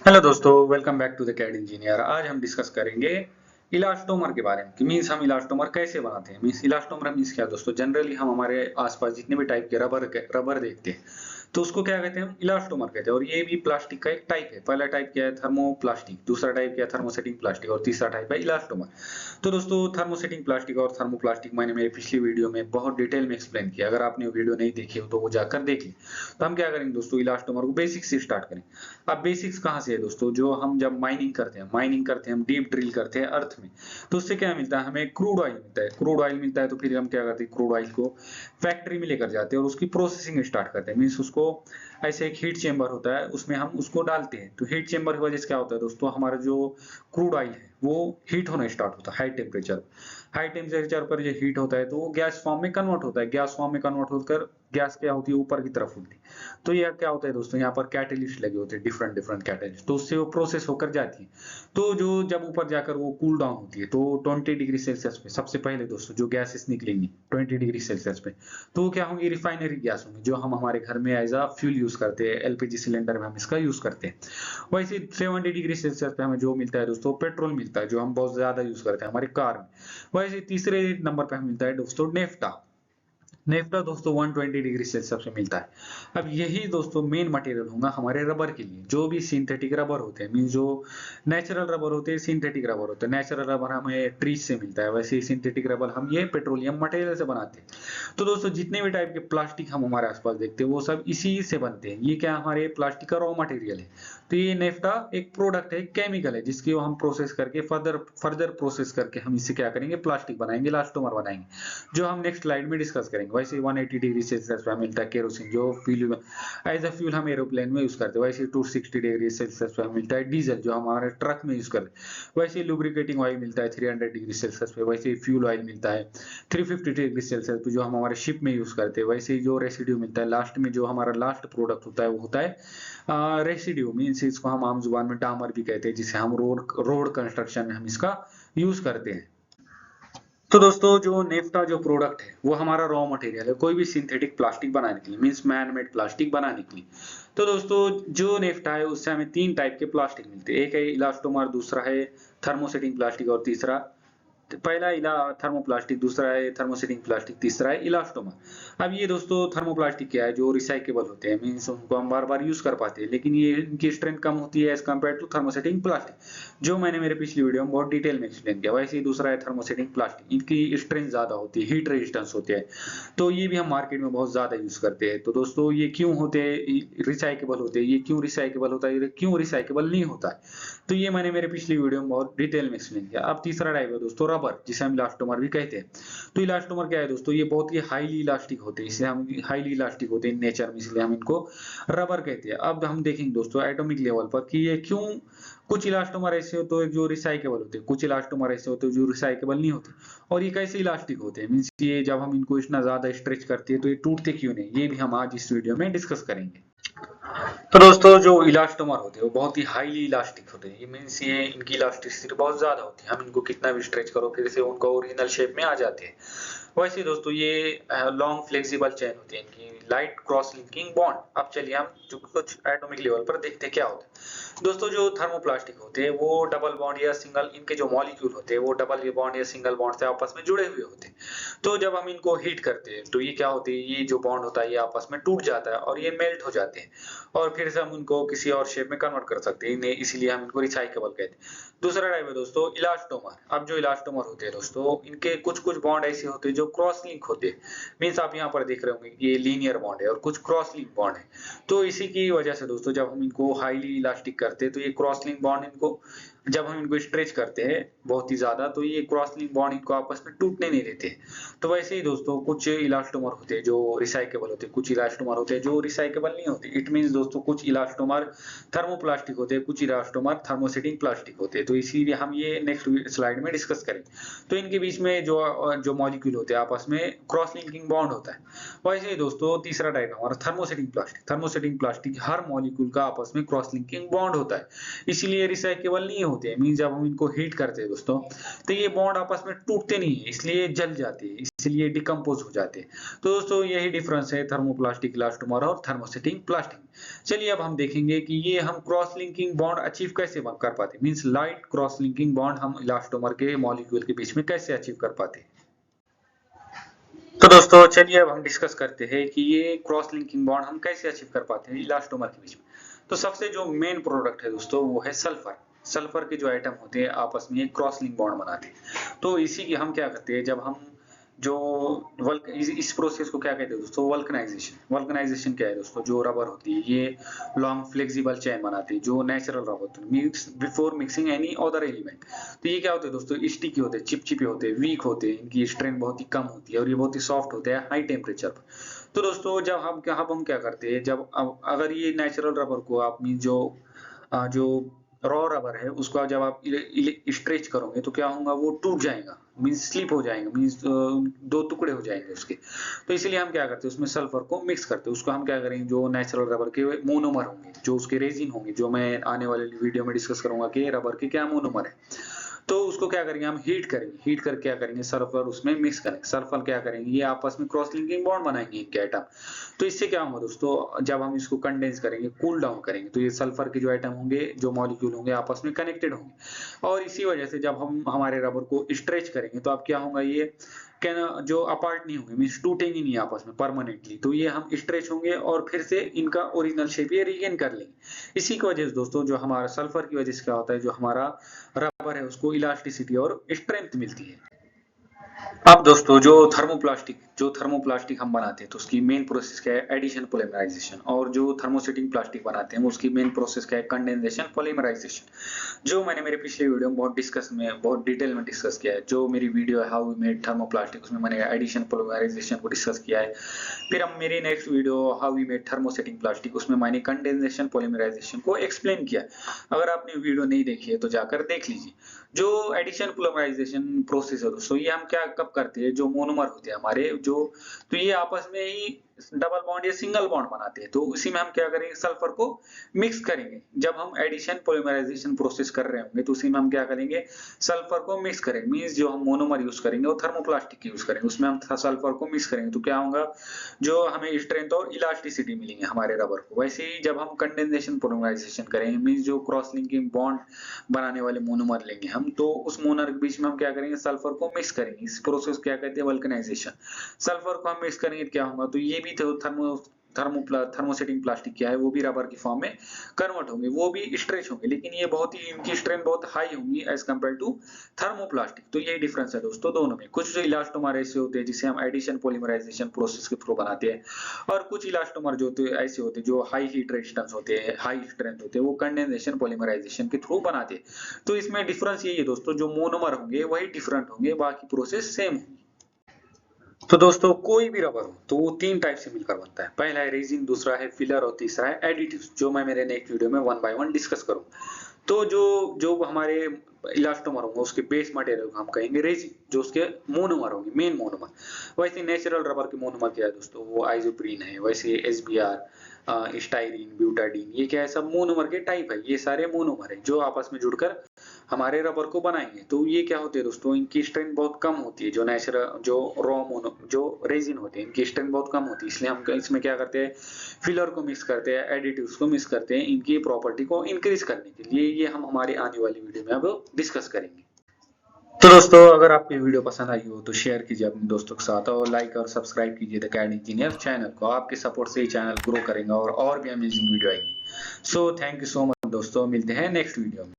Hello दोस्तों, welcome back to the CAD engineer. आज हम डिस्कस करेंगे इलास्टोमर के बारे में कि मीन्स हम इलास्टोमर कैसे बनाते हैं। मीन्स इलास्टोमर मीन्स क्या दोस्तों, जनरली हम हमारे आसपास जितने भी टाइप के रबर देखते हैं तो उसको क्या कहते हैं, हम इलास्टोमर कहते हैं। और ये भी प्लास्टिक का एक टाइप है। पहला टाइप क्या है, थर्मोप्लास्टिक, दूसरा टाइप क्या है, थर्मोसेटिंग प्लास्टिक, और तीसरा टाइप है इलास्टोमर। तो दोस्तों थर्मोसेटिंग प्लास्टिक और थर्मोप्लास्टिक मैंने मेरी पिछली वीडियो में बहुत डिटेल में एक्सप्लेन किया। अगर आपने वो वीडियो नहीं देखी हो तो वो जाकर देख ली। तो हम क्या करेंगे दोस्तों, इलास्टोमर को बेसिक से स्टार्ट करें। अब बेसिक्स कहाँ से है दोस्तों, जो हम जब माइनिंग करते हैं, हम डीप ड्रिल करते हैं अर्थ में, तो उससे क्या मिलता है, हमें क्रूड ऑयल मिलता है। क्रूड ऑयल मिलता है तो फिर हम क्या करते हैं, क्रूड ऑयल को फैक्ट्री में लेकर जाते हैं और उसकी प्रोसेसिंग स्टार्ट करते हैं। मीन्स उसको ऐसे एक हीट चेम्बर होता है, उसमें हम उसको डालते हैं। तो हीट चेम्बर की वजह से क्या होता है दोस्तों, हमारा जो क्रूड ऑयल है वो हीट होना स्टार्ट होता है हाई टेम्परेचर पर जो हीट होता है तो वो गैस फॉर्म में कन्वर्ट होता है। गैस फॉर्म में कन्वर्ट होकर गैस क्या होती है, ऊपर की तरफ उठती है। तो यह क्या होता है दोस्तों, यहाँ पर कैटलिस्ट लगे होते हैं, डिफरेंट डिफरेंट कैटलिस्ट, तो उससे वो प्रोसेस होकर जाती है। तो जो जब ऊपर जाकर वो कूल डाउन होती है तो 20 डिग्री सेल्सियस पे सबसे पहले दोस्तों जो गैसेस निकलेंगी 20 डिग्री सेल्सियस पे, तो वो क्या होंगी, रिफाइनरी गैस होंगी, जो हम हमारे घर में एज अ फ्यूल यूज करते हैं। एलपीजी सिलेंडर में हम इसका यूज करते हैं। वैसे 70 डिग्री सेल्सियस पे हमें जो मिलता है दोस्तों, पेट्रोल मिलता है, जो हम बहुत ज्यादा यूज करते हैं हमारी कार में। वैसे तीसरे नंबर पे हमें मिलता है दोस्तों नेफ्टा। नेफ्टा दोस्तों 120 डिग्री सेल्सियस पे मिलता है। अब यही दोस्तों मेन मटेरियल होगा हमारे रबर के लिए। जो भी सिंथेटिक रबर होते हैं, मीन जो नेचुरल रबर होते हैं, सिंथेटिक रबर होते हैं। नेचुरल रबर हमें ट्रीज से मिलता है, वैसे ही सिंथेटिक रबर हम ये पेट्रोलियम मटेरियल से बनाते हैं। तो दोस्तों जितने भी टाइप के प्लास्टिक हम हमारे आसपास देखते हैं वो सब इसी से बनते हैं। ये क्या हमारे प्लास्टिक का रॉ मटेरियल है। तो ये नेफ्टा एक प्रोडक्ट है, केमिकल है, जिसकी हम प्रोसेस करके फर्दर फर्दर प्रोसेस करके हम इससे क्या करेंगे, प्लास्टिक बनाएंगे, इलास्टोमर बनाएंगे, जो हम नेक्स्ट स्लाइड में डिस्कस करेंगे। वैसे 180 डिग्री सेल्सियस पे मिलता है केरोसिन, जो फ्यूल एज अ फ्यूल हम एरोप्लेन में यूज करते हैं। वैसे 260 डिग्री सेल्सियस पे मिलता है डीजल, जो हमारे ट्रक में यूज करते हैं। वैसे लुब्रिकेटिंग ऑयल मिलता है 300 डिग्री सेल्सियस पे। वैसे फ्यूल ऑयल मिलता है 350 डिग्री सेल्सियस पे, जो हम हमारे शिप में यूज करते हैं। वैसे जो रेसिड्यू मिलता है लास्ट में, जो हमारा लास्ट प्रोडक्ट होता है वो होता है रेसिड्यू। मीन्स इसको हम आम जुबान में डामर भी कहते हैं, जिसे हम रोड रोड कंस्ट्रक्शन में हम इसका यूज करते हैं। तो दोस्तों जो नेफ्टा जो प्रोडक्ट है वो हमारा रॉ मटेरियल है कोई भी सिंथेटिक प्लास्टिक बनाने के लिए, मींस मैन मेड प्लास्टिक बनाने के लिए। तो दोस्तों जो नेफ्टा है उससे हमें तीन टाइप के प्लास्टिक मिलते हैं। एक है इलास्टोमर, दूसरा है थर्मोसेटिंग प्लास्टिक, और तीसरा पहला इला थर्मोप्लास्टिक, दूसरा है थर्मोसेटिंग प्लास्टिक, तीसरा है इलास्टोमर। अब ये दोस्तों थर्मोप्लास्टिक क्या है, जो रिसाइकेबल होते हैं, मींस उनको हम बार बार यूज कर पाते हैं, लेकिन ये इनकी स्ट्रेंथ कम होती है as compare to thermosetting plastic, जो मैंने मेरे पिछली वीडियो में बहुत डिटेल में एक्सप्लेन किया। वैसे ही दूसरा है थर्मोसेटिंग प्लास्टिक, इनकी स्ट्रेंथ ज्यादा होती है, हीट रेजिस्टेंस होती है, तो ये भी हम मार्केट में बहुत ज्यादा यूज करते हैं। तो दोस्तों ये क्यों होते हैं रिसाइकेबल होते हैं, ये क्यों रिसाइकेबल होता है, ये क्यों रिसाइकेबल नहीं होता है, तो ये मैंने मेरे पिछली वीडियो में बहुत डिटेल में एक्सप्लेन किया। अब तीसरा टाइप है दोस्तों रबर, जिसे हम इलास्टोमर भी कहते हैं। तो इलास्टोमर क्या है दोस्तों, ये बहुत ही हाईली इलास्टिक होते हैं, इसे हम हाईली इलास्टिक होते हैं नेचर में, इसलिए हम इनको रबर कहते हैं। अब हम देखेंगे दोस्तों एटॉमिक लेवल पर कि ये क्यों, कुछ इलास्टोमर ऐसे होते हैं जो रिसाइकेबल होते हैं, कुछ इलास्टोमर ऐसे होते हैं जो रिसाइकेबल नहीं होते, और ये कैसे इलास्टिक होते हैं, मीन्स ये जब हम इनको इतना ज्यादा स्ट्रेच करते हैं तो ये टूटते क्यों नहीं, ये भी हम आज इस वीडियो में डिस्कस करेंगे। तो दोस्तों जो इलास्टोमर होते हैं वो बहुत ही हाईली इलास्टिक होते हैं। ये मीन्स ये इनकी इलास्टिसिटी बहुत ज्यादा होती है, हम इनको कितना भी स्ट्रेच करो फिर से उनका ओरिजिनल शेप में आ जाते हैं। वैसे दोस्तों ये लॉन्ग फ्लेक्सिबल चेन होती है, इनकी लाइट क्रॉस लिंकिंग बॉन्ड। अब चलिए हम जो कुछ एटॉमिक लेवल पर देखते हैं क्या होता है। दोस्तों जो थर्मोप्लास्टिक होते हैं वो डबल बॉन्ड या सिंगल, इनके जो मॉलिक्यूल होते हैं वो डबल बॉन्ड या सिंगल बॉन्ड से आपस में जुड़े हुए होते हैं। तो जब हम इनको हीट करते हैं तो ये क्या होते हैं, ये जो बॉन्ड होता है ये आपस में टूट जाता है और ये मेल्ट हो जाते हैं, और फिर से हम उनको किसी और शेप में कन्वर्ट कर सकते हैं, इन्हें इसीलिए हम इनको रिसाइकेबल कहते हैं। दूसरा टाइप है दोस्तों इलास्टोमर। अब जो इलास्टोमर होते हैं दोस्तों, इनके कुछ कुछ बॉन्ड ऐसे होते हैं जो क्रॉस लिंक होते हैं। मीन्स आप यहाँ पर देख रहे होंगे ये लीनियर बॉन्ड है और कुछ क्रॉस लिंक बॉन्ड है। तो इसी की वजह से दोस्तों जब हम इनको हाईली इलास्टिक करते हैं तो ये क्रॉस लिंक बॉन्ड इनको, जब हम इनको स्ट्रेच करते हैं बहुत ही ज्यादा, तो ये क्रॉस लिंक बॉन्ड इनको आपस में टूटने नहीं देते। तो वैसे ही दोस्तों कुछ इलास्टोमर होते हैं जो रिसाइकेबल होते हैं, कुछ इलास्टोमर होते हैं जो रिसाइकेबल नहीं होते। इट मींस दोस्तों कुछ इलास्टोमर थर्मोप्लास्टिक होते हैं, कुछ इलास्टोमर थर्मोसेटिंग प्लास्टिक होते हैं। तो इसीलिए हम ये नेक्स्ट स्लाइड में डिस्कस करेंगे। तो इनके बीच में जो जो मॉलिक्यूल होते हैं आपस में क्रॉस लिंकिंग बॉन्ड होता है। वैसे ही दोस्तों तीसरा टाइप हमारा थर्मोसेटिंग प्लास्टिक। थर्मोसेटिंग प्लास्टिक हर मॉलिक्यूल का आपस में क्रॉस लिंकिंग बॉन्ड होता है, इसीलिए रिसाइकेबल नहीं होते हैं, मीन जब हम इनको हीट करते हैं दोस्तों, तो ये बॉन्ड आपस में टूटते नहीं है, इसलिए जल जाते हैं, इसलिए डिकम्पोज हो जाते हैं। तो दोस्तों यही डिफरेंस है थर्मोप्लास्टिक इलास्टोमर और थर्मोसेटिंग प्लास्टिक। चलिए अब हम देखेंगे कि ये हम क्रॉस लिंकिंग बॉन्ड अचीव कैसे कर पाते हैं, means light cross linking bond हम इलास्टोमर के मॉलिक्यूल के बीच में कैसे अचीव कर पाते हैं। तो दोस्तों चलिए अब हम डिस्कस करते हैं कि ये क्रॉस लिंकिंग बॉन्ड हम कैसे अचीव कर पाते हैं इलास्टोमर के बीच में। तो सबसे जो मेन प्रोडक्ट है दोस्तों वो है सल्फर। सल्फर के जो आइटम होते हैं आपस में क्रॉस लिंक बॉन्ड बनाते हैं। तो इसी की हम क्या करते हैं, जब हम जो इस प्रोसेस को क्या कहते हैं दोस्तों, वल्कनाइजेशन। वल्कनाइजेशन क्या है दोस्तों, जो रबर होती है ये लॉन्ग फ्लेक्सिबल चेन बनाती है, जो नेचुरल रबर होती है, means before mixing any other element. तो ये क्या होते हैं दोस्तों, स्टिकी होते हैं, चिपचिपे होते हैं, वीक होते हैं, इनकी स्ट्रेंथ बहुत ही कम होती है और ये बहुत ही सॉफ्ट होते हैं हाई टेम्परेचर पर। तो दोस्तों जब हम क्या करते हैं, जब अगर ये नेचुरल रबर को आप मीन जो रॉ रबर है उसको जब आप स्ट्रेच करोगे तो क्या होगा, वो टूट जाएगा, मीन्स स्लिप हो जाएगा, मीन्स दो टुकड़े हो जाएंगे उसके। तो इसलिए हम क्या करते हैं, उसमें सल्फर को मिक्स करते हैं। उसको हम क्या करेंगे, जो नेचुरल रबर के मोनोमर होंगे, जो उसके रेजिन होंगे, जो मैं आने वाले वीडियो में डिस्कस करूंगा कि रबर के क्या मोनोमर है, तो उसको क्या करेंगे, हम हीट करेंगे। हीट करके क्या करेंगे, सल्फर उसमें मिक्स करेंगे। सल्फर क्या करेंगे, ये आपस में क्रॉस लिंकिंग बॉन्ड बनाएंगे इनके आइटम। तो इससे क्या होगा दोस्तों, जब हम इसको कंडेंस करेंगे, कूल डाउन करेंगे, तो ये सल्फर के जो आइटम होंगे, जो मॉलिक्यूल होंगे आपस में कनेक्टेड होंगे। और इसी वजह से जब हम हमारे रबर को स्ट्रेच करेंगे तो अब क्या होगा, ये जो अपार्ट नहीं होंगे, मीन्स टूटेंगे नहीं आपस में परमानेंटली। तो ये हम स्ट्रेच होंगे और फिर से इनका ओरिजिनल शेप ये रिगेन कर लेंगे। इसी की वजह से दोस्तों जो हमारा सल्फर की वजह से क्या होता है, जो हमारा रबर है उसको इलास्टिसिटी और स्ट्रेंथ मिलती है। अब दोस्तों जो थर्मोप्लास्टिक हम बनाते हैं तो उसकी मेन प्रोसेस क्या है, एडिशन पॉलीमराइजेशन। और जो थर्मोसेटिंग प्लास्टिक बनाते हैं उसकी मेन प्रोसेस क्या है, कंडेंसेशन पॉलीमराइजेशन। जो मैंने मेरे पिछले वीडियो में बहुत डिटेल में डिस्कस किया है। जो मेरी वीडियो है हाउ वी मेड थर्मोप्लास्टिक, उसमें मैंने एडिशन पॉलीमराइजेशन को डिस्कस किया है। फिर अब मेरी next video how we made thermosetting plastic, उसमें मैंने कंडेंसेशन पॉलीमराइजेशन को एक्सप्लेन किया है। अगर आपने वीडियो नहीं देखी है तो जाकर देख लीजिए। जो एडिशन पॉलीमराइजेशन प्रोसेस है दोस्तों, ये हम क्या कब करते हैं, जो मोनोमर होते हैं हमारे तो ये आपस में ही डबल बॉन्ड या सिंगल बॉन्ड बनाते हैं। तो उसी में हम क्या करेंगे, सल्फर को मिक्स करेंगे। जब हम एडिशन पॉलीमराइजेशन प्रोसेस कर रहे होंगे तो उसी में हम क्या करेंगे, सल्फर को मिक्स करेंगे। मींस जो हम मोनोमर यूज करेंगे वो थर्मोप्लास्टिक यूज करेंगे, उसमें हम सल्फर को मिक्स करेंगे। तो क्या होगा, जो हमें स्ट्रेंथ और इलास्टिसिटी मिलेंगे हमारे रबर को। वैसे ही जब हम कंडेंसेशन पॉलीमराइजेशन करेंगे, मींस जो क्रॉस लिंकिंग बॉन्ड बनाने वाले मोनोमर लेंगे हम, तो उस मोनोमर के बीच में हम क्या करेंगे, सल्फर को मिक्स करेंगे। इस प्रोसेस क्या कहते हैं, वल्कनाइजेशन। सल्फर को हम मिक्स करेंगे, क्या होगा, तो ये भी थर्मोसेटिंग प्लास्टिक क्या है, वो भी रबर की फॉर्म में कन्वर्ट होंगे, वो भी स्ट्रेच होंगे, लेकिन ये बहुत ही इनकी स्ट्रेंथ बहुत हाई होंगी एज कम्पेयर टू थर्मोप्लास्टिक। तो ये डिफरेंस है दोस्तों दोनों में। कुछ जो इलास्टोमर ऐसे होते हैं जिसे हम एडिशन पॉलीमराइजेशन प्रोसेस के थ्रू बनाते हैं, और कुछ इलास्टोमर जो ऐसे होते हैं जो हाई हीट रेजिस्टेंस होते हैं, हाई स्ट्रेंथ होते हैं, वो कंडेंसेशन पॉलीमराइजेशन के थ्रू बनाते हैं। तो इसमें डिफरेंस यही है दोस्तों, जो मोनोमर होंगे वही डिफरेंट होंगे, बाकी प्रोसेस सेम होंगे। तो दोस्तों कोई भी रबर हो तो वो तीन टाइप से मिलकर बनता है। पहला है रेजिन, दूसरा है फिलर और तीसरा है एडिटिव्स, जो मैं मेरे नेक्स्ट वीडियो में वन बाय वन डिस्कस करूंगा। तो जो हमारे इलास्टोमर होंगे उसके बेस मटेरियल को हम कहेंगे रेजिन, जो उसके मोनोमर होंगे, मेन मोनोमर। वैसे नेचुरल रबर के मोनोमर क्या है दोस्तों, वो आइसोप्रीन है। वैसे SBR, स्टाइरीन, ब्यूटाडीन, ये क्या है, सब मोनोमर के टाइप है। ये सारे मोनोमर है जो आपस में जुड़कर हमारे रबर को बनाएंगे। तो ये क्या होते हैं दोस्तों, इनकी स्ट्रेंथ बहुत कम होती है। जो रेजिन होते हैं इनकी स्ट्रेंथ बहुत कम होती है, इसलिए हम इसमें क्या करते हैं, फिलर को मिक्स करते हैं, एडिटिव्स को मिक्स करते हैं, इनकी प्रॉपर्टी को इंक्रीज करने के लिए। ये हम हमारे आने वाली वीडियो में अब डिस्कस करेंगे। तो दोस्तों अगर आपको वीडियो पसंद आई हो तो शेयर कीजिए अपने दोस्तों के साथ, और लाइक और सब्सक्राइब कीजिए द कैड इंजीनियर चैनल को। आपके सपोर्ट से ही चैनल ग्रो करेंगे और भी अमेजिंग वीडियो आएंगी। So thank you so much दोस्तों, मिलते हैं नेक्स्ट वीडियो में।